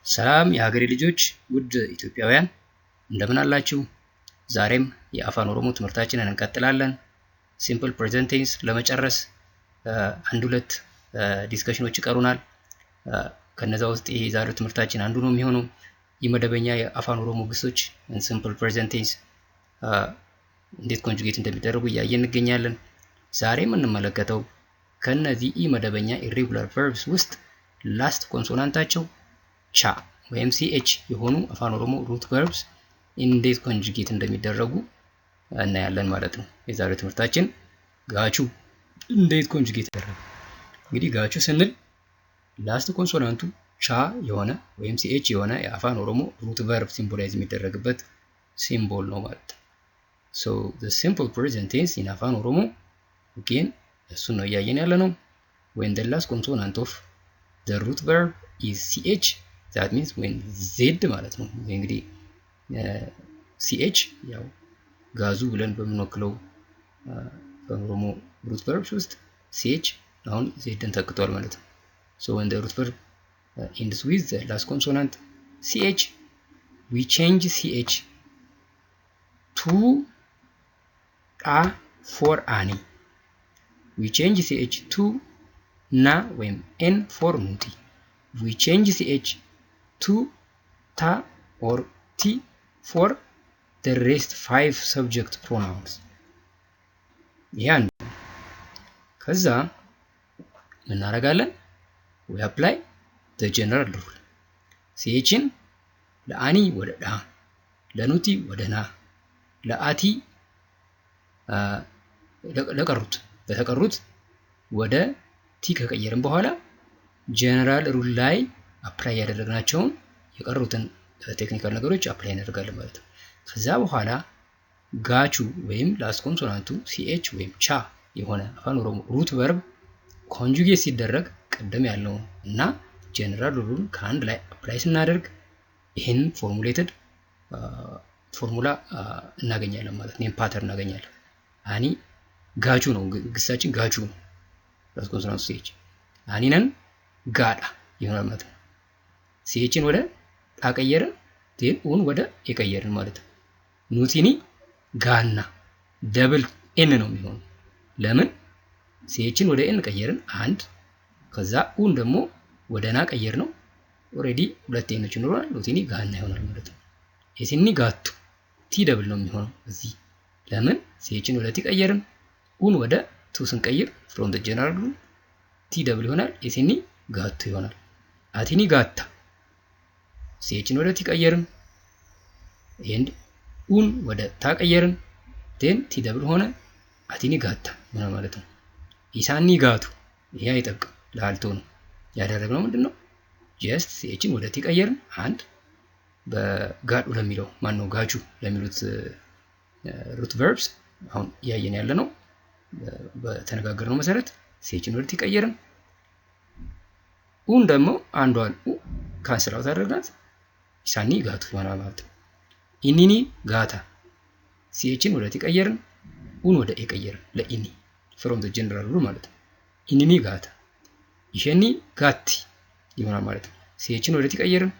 ሰላም የሀገሬ ልጆች ውድ ኢትዮጵያውያን እንደምን አላችሁ? ዛሬም የአፋን ኦሮሞ ትምህርታችንን እንቀጥላለን። ሲምፕል ፕሬዘንት ቴንስ ለመጨረስ አንድ ሁለት ዲስከሽኖች ይቀሩናል። ከነዛ ውስጥ ይሄ ዛሬው ትምህርታችን አንዱ ነው የሚሆነው የመደበኛ የአፋን ኦሮሞ ግሶች ሲምፕል ፕሬዘንት ቴንስ እንዴት ኮንጁጌት እንደሚደረጉ እያየን እንገኛለን። ዛሬ የምንመለከተው ከነዚህ መደበኛ ኢሬጉላር ቨርብስ ውስጥ ላስት ኮንሶናንታቸው ቻ ወይም ሲኤች የሆኑ አፋን ኦሮሞ ሩት ቨርብስ እንዴት ኮንጁጌት እንደሚደረጉ እናያለን ማለት ነው። የዛሬው ትምህርታችን ጋቹ እንዴት ኮንጁጌት ይደረጋል። እንግዲህ ጋቹ ስንል ላስት ኮንሶናንቱ ቻ የሆነ ወይም ሲኤች የሆነ የአፋን ኦሮሞ ሩት ቨርብ ሲምቦላይዝ የሚደረግበት ሲምቦል ነው ማለት ነው። So the simple present tense in Afaan Oromoo again እሱን ነው እያየን ያለ ነው። When the last consonant of the root verb is ch that means when z ማለት ነው። እንግዲህ ch ያው ጋዙ ብለን በምንወክለው አፋን ኦሮሞ root verbs ውስጥ ch አሁን zን ተክቷል ማለት ነው። So when the root verb ends with the last consonant ch we change ch to a for ani. We change ch to na ወይም n for nuti. We change ch to ta or t for the rest 5 subject pronouns. ያን ከዛ ምን እናደርጋለን? We apply the general rule. ችን ለአኒ ወደ ዳ፣ ለኑቲ ወደ ና፣ ለአቲ ለተቀሩት ወደ ቲ ከቀየርን በኋላ ጀነራል ሩል ላይ አፕላይ ያደረግናቸውን የቀሩትን ቴክኒካል ነገሮች አፕላይ እናደርጋለን ማለት ነው። ከዛ በኋላ ጋቹ ወይም ላስት ኮንሶናንቱ ሲኤች ወይም ቻ የሆነ አፋን ኦሮሞ ሩት ቨርብ ኮንጁጌት ሲደረግ ቀደም ያለው እና ጀነራል ሩሉን ከአንድ ላይ አፕላይ ስናደርግ ይሄን ፎርሙሌትድ ፎርሙላ እናገኛለን ማለት ነው። ፓተርን እናገኛለን። አኒ ጋቹ ነው ግሳችን ጋቹ ነው። ላስት ኮንሶናንት ሲኤች አኒነን ጋዳ ይሆናል ማለት ነው። ሲኤችን ወደ ጣ ቀየርን ቴን ኡን ወደ የቀየርን ማለት ነው። ኑቲኒ ጋና ደብል ኤን ነው የሚሆነው። ለምን ሲኤችን ወደ ኤን ቀየርን አንድ፣ ከዛ ኡን ደግሞ ወደ ና ቀየር ነው። ኦሬዲ ሁለት ኤኖች ይኖራል። ኑቲኒ ጋና ይሆናል ማለት ነው። የሲኒ ጋቱ ቲ ደብል ነው የሚሆነው እዚህ። ለምን ሲኤችን ወደ ቲ ቀየርን፣ ኡን ወደ ቱ ስንቀይር ፍሮም ዘ ጀነራል ሩል ቲ ደብል ይሆናል። የሲኒ ጋቱ ይሆናል። አቲኒ ጋታ ሲኤችን ወደ ቲ ቀየርን ኤንድ ኡን ወደ ታ ቀየርን ቴን ቲ ደብል ሆነ አቲኒ ጋታ ይሆናል ማለት ነው። ኢሳኒ ጋቱ ይሄ አይጠቅም ላልቶ ነው ያደረግነው። ምንድነው ጀስት ሲኤችን ወደ ቲ ቀየርን አንድ በጋዱ ለሚለው ማን ነው ጋቹ ለሚሉት ሩት ቨርብስ አሁን ያየን ያለ ነው። በተነጋገርነው መሰረት ሲኤችን ወደ ቲ ቀየርን፣ ኡን ደግሞ አንዷን ካንስል አውት አደረግናት ኢሳኒ ጋቱ ይሆናል ማለት ነው። ኢኒኒ ጋታ ሲኤችን ወደ ቲ ቀየርን፣ ኡን ወደ ኤ ቀየርን ለኢኒ ፍሮም ዘ ጀነራል ሩል ማለት ነው። ኢኒኒ ጋታ ኢሸኒ ጋቲ ይሆናል ማለት ነው። ሲኤችን ወደ ቲ ቀየርን፣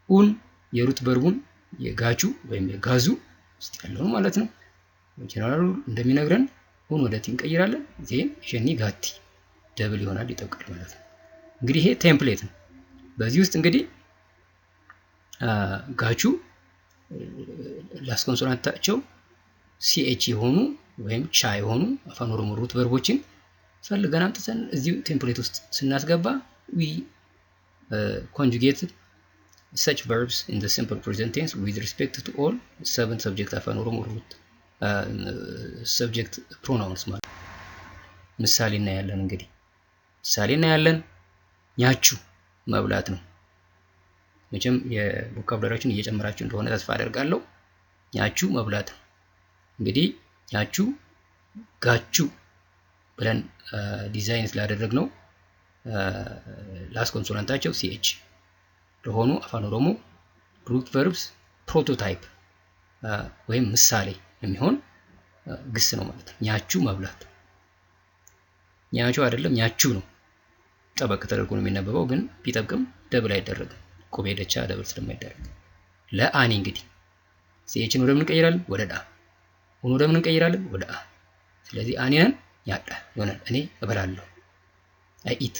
ኡን የሩት ቨርቡን የጋቹ ወይም የጋዙ ውስጥ ያለው ማለት ነው። ጀነራል ሩል እንደሚነግረን ኡን ወደ ቲ እንቀይራለን። ዜን ኢሸኒ ጋቲ ደብል ይሆናል ይጠብቃል ማለት ነው። እንግዲህ ይሄ ቴምፕሌት ነው። በዚህ ውስጥ እንግዲህ ጋቹ ላስት ኮንሶናንታቸው ሲኤች የሆኑ ወይም ቻ የሆኑ አፋን ኦሮሞ ሩት ቨርቦችን ፈልገን አምጥተን እዚሁ ቴምፕሌት ውስጥ ስናስገባ we conjugate such verbs in the simple present tense with respect to all 7 subject አፋን ኦሮሞ ሩት subject pronouns ማለት ምሳሌ እናያለን። እንግዲህ ምሳሌ እናያለን። ኛቹ መብላት ነው። መቼም የቮካብላሪያችሁን እየጨመራችሁ እንደሆነ ተስፋ አደርጋለሁ። ኛቹ መብላት ነው። እንግዲህ ኛቹ ጋቹ ብለን ዲዛይን ስላደረግነው ላስት ኮንሶናንታቸው ሲኤች ለሆኑ አፋን ኦሮሞ ሩት ቨርብስ ፕሮቶታይፕ ወይም ምሳሌ የሚሆን ግስ ነው ማለት ነው። ኛቹ መብላት ኛቹ አይደለም ኛቹ ነው። ጠበቅ ተደርጎ ነው የሚነበበው፣ ግን ቢጠብቅም ደብል አይደረግም። ቆቤ ደቻ ደብል ስለማይደረግ ለአኒ እንግዲህ ሲኤችን ወደ ምን እንቀይራለን? ወደ ዳ። ኡን ወደ ምን እንቀይራለን? ወደ አ። ስለዚህ አኒነን ያዳ ይሆናል። እኔ እበላለሁ አይ ኢት።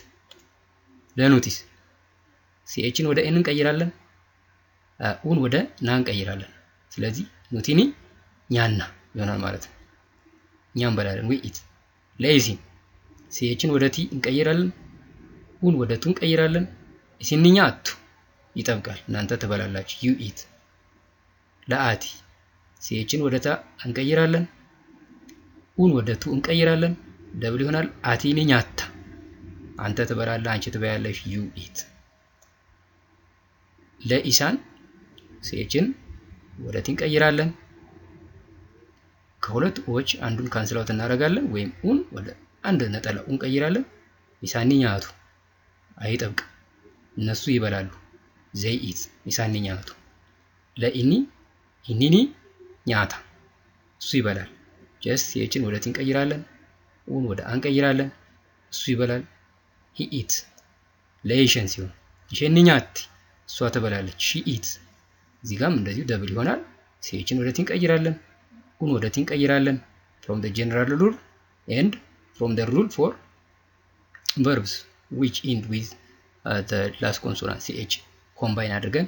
ለኖቲስ ሲኤችን ወደ ኤን እንቀይራለን፣ ኡን ወደ ና እንቀይራለን። ስለዚህ ኖቲኒ ኛና ይሆናል ማለት ነው። ኛን በላለን ዊ ኢት። ለኢሲን ሲኤችን ወደ ቲ እንቀይራለን፣ ኡን ወደ ቱ እንቀይራለን። ኢሲንኛ አቱ ይጠብቃል፣ እናንተ ትበላላችሁ ዩ ኢት። ለአቲ ሲኤችን ወደ ታ እንቀይራለን፣ ኡን ወደ ቱ እንቀይራለን፣ ደብል ይሆናል። አቲኒ ኛታ አንተ ትበላለህ፣ አንቺ ትበያለሽ ዩ ኢት። ለኢሳን ሲኤችን ወደ ቲ እንቀይራለን፣ ከሁለት ኦች አንዱን ካንስል አውት እናደርጋለን፣ ወይም ኡን ወደ አንድ ነጠላ ኡን እንቀይራለን። ኢሳንኛቱ አይጠብቅ፣ እነሱ ይበላሉ ዘይ ኢት ኢሳንኛቱ። ለኢኒ ኢኒኒ ኛታ እሱ ይበላል። ጀስት ሲኤችን ወደ ቲ እንቀይራለን፣ ኡን ወደ አ እንቀይራለን፣ እሱ ይበላል ሂ ኢት። ለኢሽን ሲሆን ኢሽንኛቲ እሷ ትበላለች ሺ ኢት። እዚህ ጋርም እንደዚሁ ደብል ይሆናል። ሲኤችን ወደ ቲ እንቀይራለን፣ ኡን ወደ ቲ እንቀይራለን from the general rule and from the rule for verbs which end with the last consonant ch combine አድርገን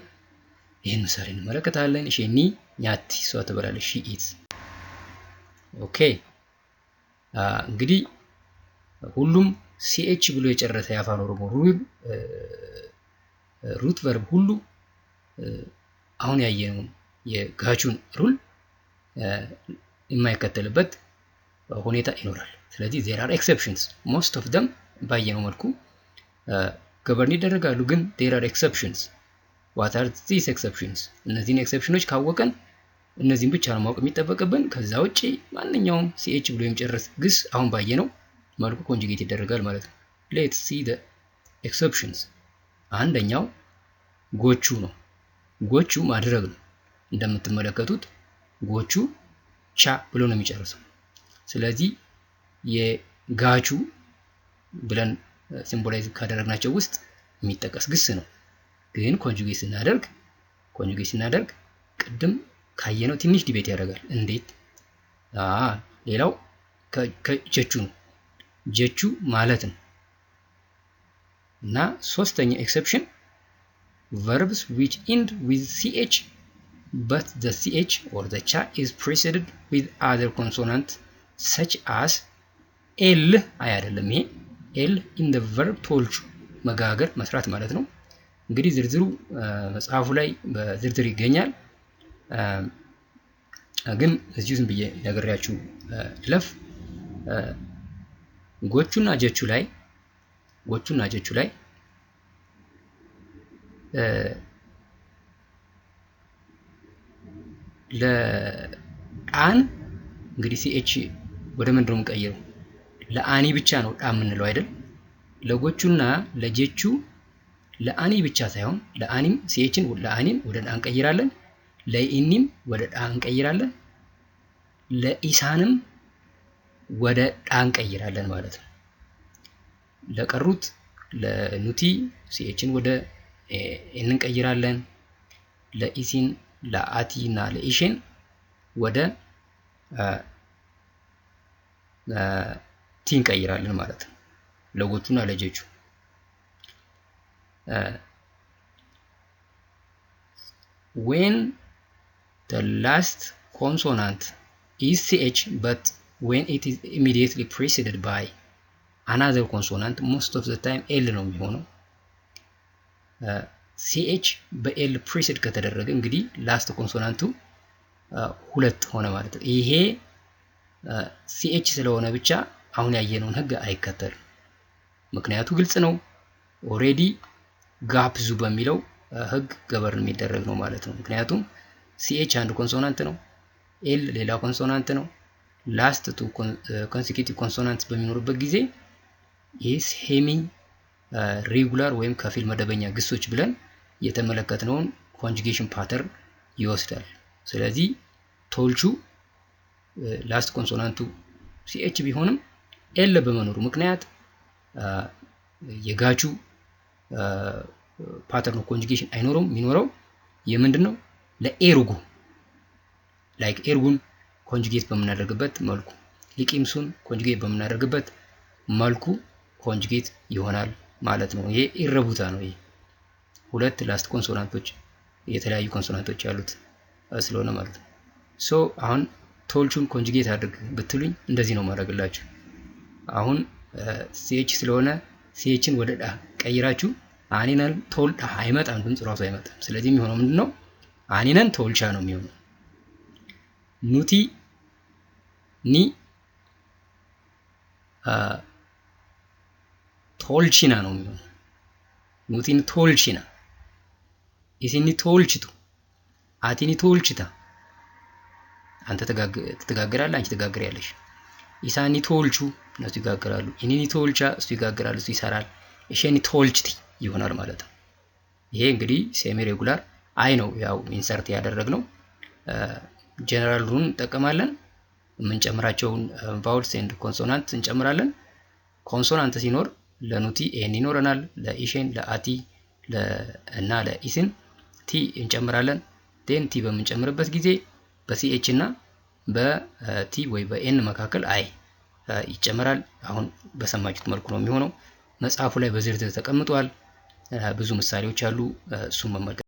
ይሄን ምሳሌ እንመለከታለን። እሺኒ ኛቲ እሷ ትበላለች ሺ ኢት። ኦኬ እንግዲህ ሁሉም ch ብሎ የጨረሰ የአፋን ኦሮሞ ሩት ቨርብ ሁሉ አሁን ያየነው የጋቹን ሩል የማይከተልበት ሁኔታ ይኖራል። ስለዚህ there are exceptions, most of them ባየነው መልኩ ገቨርን ይደረጋሉ፣ ግን there are exceptions. what are these exceptions? እነዚህን ኤክሰፕሽኖች ካወቀን እነዚህን ብቻ ነው ማወቅ የሚጠበቅብን። ከዛ ውጪ ማንኛውም ch ብሎ የሚጨርስ ግስ አሁን ባየነው መልኩ ኮንጁጌት ይደረጋል ማለት ነው። let's see the exceptions. አንደኛው ጎቹ ነው። ጎቹ ማድረግ ነው። እንደምትመለከቱት ጎቹ ቻ ብሎ ነው የሚጨርሰው። ስለዚህ የጋቹ ብለን ሲምቦላይዝ ካደረግናቸው ውስጥ የሚጠቀስ ግስ ነው። ግን ኮንጁጌት ስናደርግ ቅድም ካየነው ትንሽ ዲቤት ያደርጋል። እንዴት? ሌላው ከጀቹ ነው። ጀቹ ማለት ነው። እና ሶስተኛ ኤክሰፕሽን verbs which end with ch but the ch or the cha is preceded with other consonant such as l አይደለም። ይሄ l in the verb told መጋገር መስራት ማለት ነው። እንግዲህ ዝርዝሩ መጽሐፉ ላይ በዝርዝር ይገኛል። ግን እዚሁ ዝም ብዬ ነግሬያችሁ ለፍ ጎቹና ጀቹ ላይ ለአን እንግዲህ ch ወደ ምንድነው የምንቀይረው? ለአኒ ብቻ ነው ጣ የምንለው አይደል? ለጎቹና ለጀቹ ለአኒ ብቻ ሳይሆን ለአኒም ችን ለአኒም ወደ ጣ እንቀይራለን፣ ለኢኒም ወደ ጣ እንቀይራለን፣ ለኢሳንም ወደ ጣ እንቀይራለን ማለት ነው። ለቀሩት ለኑቲ ችን ወደ ኤን እንቀይራለን፣ ለኢሲን ለአቲ እና ለኢሽን ወደ ቲ እንቀይራለን ማለት ነው። ለጎቹና ለጀቹ when the last consonant is ch but when it is immediately preceded by another consonant most of the time l ነው የሚሆነው። ch በl ፕሪሲድ ከተደረገ እንግዲህ ላስት ኮንሶናንቱ ሁለት ሆነ ማለት ነው። ይሄ ch ስለሆነ ብቻ አሁን ያየነውን ህግ አይከተልም። ምክንያቱ ግልጽ ነው። ኦሬዲ ጋፕዙ በሚለው ህግ ገበርን የሚደረግ ነው ማለት ነው። ምክንያቱም ch አንድ ኮንሶናንት ነው፣ l ሌላ ኮንሶናንት ነው። ላስት ቱ ኮንሲኪዩቲቭ ኮንሶናንትስ በሚኖርበት ጊዜ ይህ ሴሚ ሬጉላር ወይም ከፊል መደበኛ ግሶች ብለን የተመለከትነውን ኮንጁጌሽን ፓተርን ይወስዳል። ስለዚህ ቶልቹ ላስት ኮንሶናንቱ ch ቢሆንም l በመኖሩ ምክንያት የጋቹ ፓተርን ኦፍ ኮንጁጌሽን አይኖረውም። የሚኖረው የምንድነው ለኤርጉ ላይክ ኤርጉን ኮንጁጌት በምናደርግበት መልኩ ሊቂምሱን ኮንጁጌት በምናደርግበት መልኩ ኮንጁጌት ይሆናል ማለት ነው። ይሄ ኢረቡታ ነው። ይሄ ሁለት ላስት ኮንሶናንቶች የተለያዩ ኮንሶናንቶች ያሉት ስለሆነ ማለት ነው። ሶ አሁን ቶልቹን ኮንጁጌት አድርግ ብትሉኝ እንደዚህ ነው ማድረግላችሁ። አሁን ሲኤች ስለሆነ ሲኤችን ወደ ዳ ቀይራችሁ አኒነን ቶል አይመጣም፣ ድምጽ ራሱ አይመጣም። ስለዚህ የሚሆነው ምንድነው አኒነን ቶልቻ ነው የሚሆነው። ኑቲ ኒ ቶልቺና ነው የሚሆነው። ኑቲን ቶልቺና፣ ኢሲኒ ቶልቺቱ፣ አቲኒ ቶልቺታ። አንተ ትጋግራለህ፣ አንቺ ትጋግሪያለሽ። ኢሳኒ ቶልቹ እነሱ ይጋግራሉ። ኢኒኒ ቶልቻ እሱ ይጋግራል፣ እሱ ይሰራል። እሺኒ ቶልቺቲ ይሆናል ማለት ነው። ይሄ እንግዲህ ሴሚ ሬጉላር አይ ነው ያው ኢንሰርት ያደረግነው። ጀነራል ሩን እንጠቀማለን። የምንጨምራቸውን ቫውልስ ኤንድ ኮንሶናንት እንጨምራለን። ኮንሶናንት ሲኖር ለኑቲ ኤን ይኖረናል፣ ለኢሼን ለአቲ እና ለኢስን ቲ እንጨምራለን። ዴን ቲ በምንጨምርበት ጊዜ በሲኤች እና በቲ ወይ በኤን መካከል አይ ይጨምራል። አሁን በሰማችሁት መልኩ ነው የሚሆነው። መጽሐፉ ላይ በዝርዝር ተቀምጧል። ብዙ ምሳሌዎች አሉ፣ እሱን መመልከት